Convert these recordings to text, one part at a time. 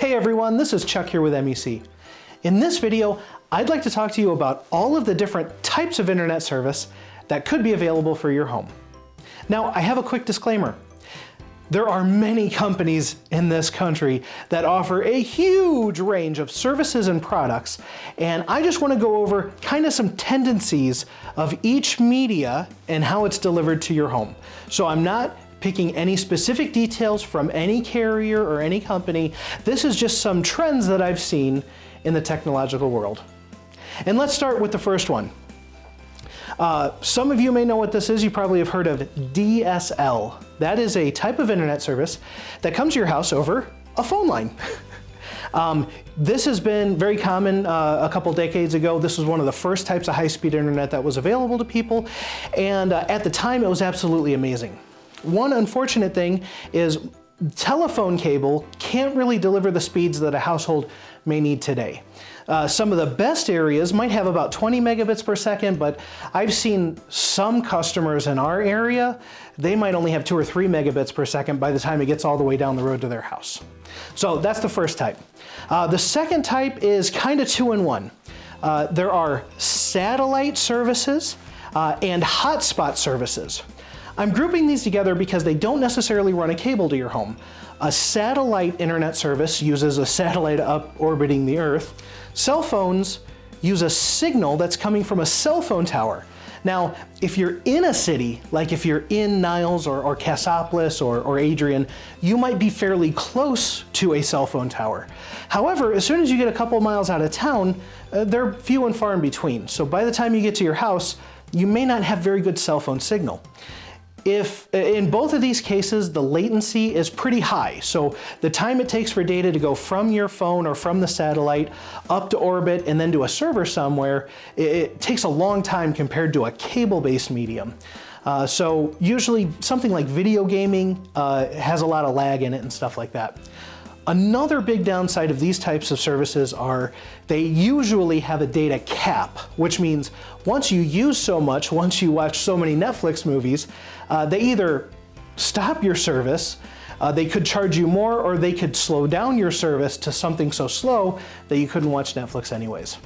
Hey everyone, this is Chuck here with MEC. In this video, I'd like to talk to you about all of the different types of internet service that could be available for your home. Now, I have a quick disclaimer. There are many companies in this country that offer a huge range of services and products, and I just want to go over kind of some tendencies of each media and how it's delivered to your home. So I'm not picking any specific details from any carrier or any company. This is just some trends that I've seen in the technological world. And let's start with the first one. Some of you may know what this is. You probably have heard of DSL. That is a type of internet service that comes to your house over a phone line. This has been very common a couple decades ago. This was one of the first types of high-speed internet that was available to people, and at the time it was absolutely amazing. One unfortunate thing is telephone cable can't really deliver the speeds that a household may need today. Some of the best areas might have about 20 megabits per second, but I've seen some customers in our area, they might only have 2 or 3 megabits per second by the time it gets all the way down the road to their house. So that's the first type. The second type is kind of two-in-one. There are satellite services and hotspot services. I'm grouping these together because they don't necessarily run a cable to your home. A satellite internet service uses a satellite up orbiting the Earth. Cell phones use a signal that's coming from a cell phone tower. Now, if you're in a city, like if you're in Niles or Cassopolis or Adrian, you might be fairly close to a cell phone tower. However, as soon as you get a couple miles out of town, they're few and far in between. So by the time you get to your house, you may not have very good cell phone signal. If in both of these cases, the latency is pretty high. So the time it takes for data to go from your phone or from the satellite up to orbit and then to a server somewhere, it takes a long time compared to a cable-based medium. So usually something like video gaming has a lot of lag in it and stuff like that. Another big downside of these types of services are they usually have a data cap, which means once you use so much, once you watch so many Netflix movies, they either stop your service, they could charge you more, or they could slow down your service to something so slow that you couldn't watch Netflix anyways.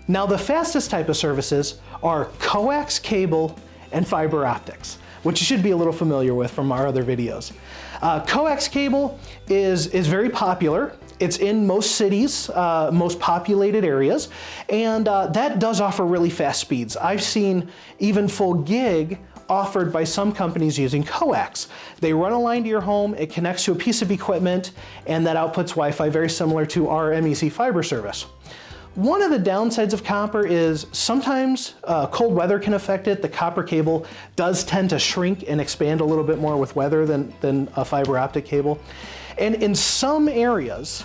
Now, the fastest type of services are coax cable and fiber optics, which you should be a little familiar with from our other videos. Coax cable is very popular. It's in most cities, most populated areas, and that does offer really fast speeds. I've seen even full gig offered by some companies using coax. They run a line to your home, it connects to a piece of equipment, and that outputs Wi-Fi very similar to our MEC fiber service. One of the downsides of copper is sometimes cold weather can affect it. The copper cable does tend to shrink and expand a little bit more with weather than a fiber optic cable. And in some areas,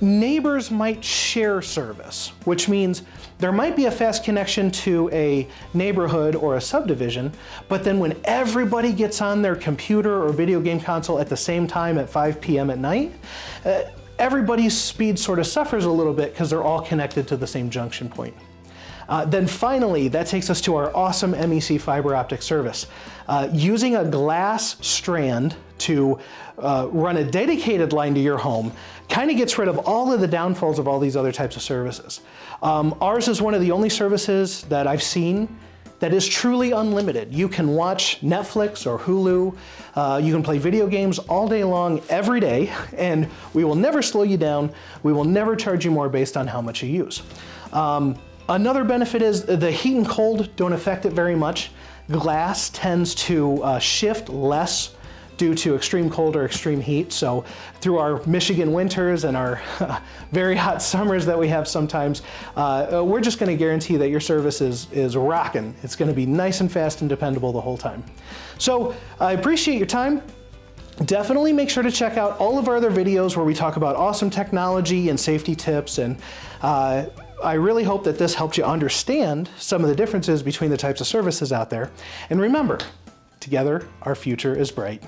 neighbors might share service, which means there might be a fast connection to a neighborhood or a subdivision, but then when everybody gets on their computer or video game console at the same time at 5 p.m. at night, everybody's speed sort of suffers a little bit because they're all connected to the same junction point. Then finally, that takes us to our awesome MEC fiber optic service. Using a glass strand to run a dedicated line to your home kind of gets rid of all of the downfalls of all these other types of services. Ours is one of the only services that I've seen that is truly unlimited. You can watch Netflix or Hulu, you can play video games all day long, every day, and we will never slow you down. We will never charge you more based on how much you use. Another benefit is the heat and cold don't affect it very much. Glass tends to shift less due to extreme cold or extreme heat. So through our Michigan winters and our very hot summers that we have sometimes, we're just gonna guarantee that your service is rocking. It's gonna be nice and fast and dependable the whole time. So I appreciate your time. Definitely make sure to check out all of our other videos where we talk about awesome technology and safety tips, and I really hope that this helped you understand some of the differences between the types of services out there. And remember, together our future is bright.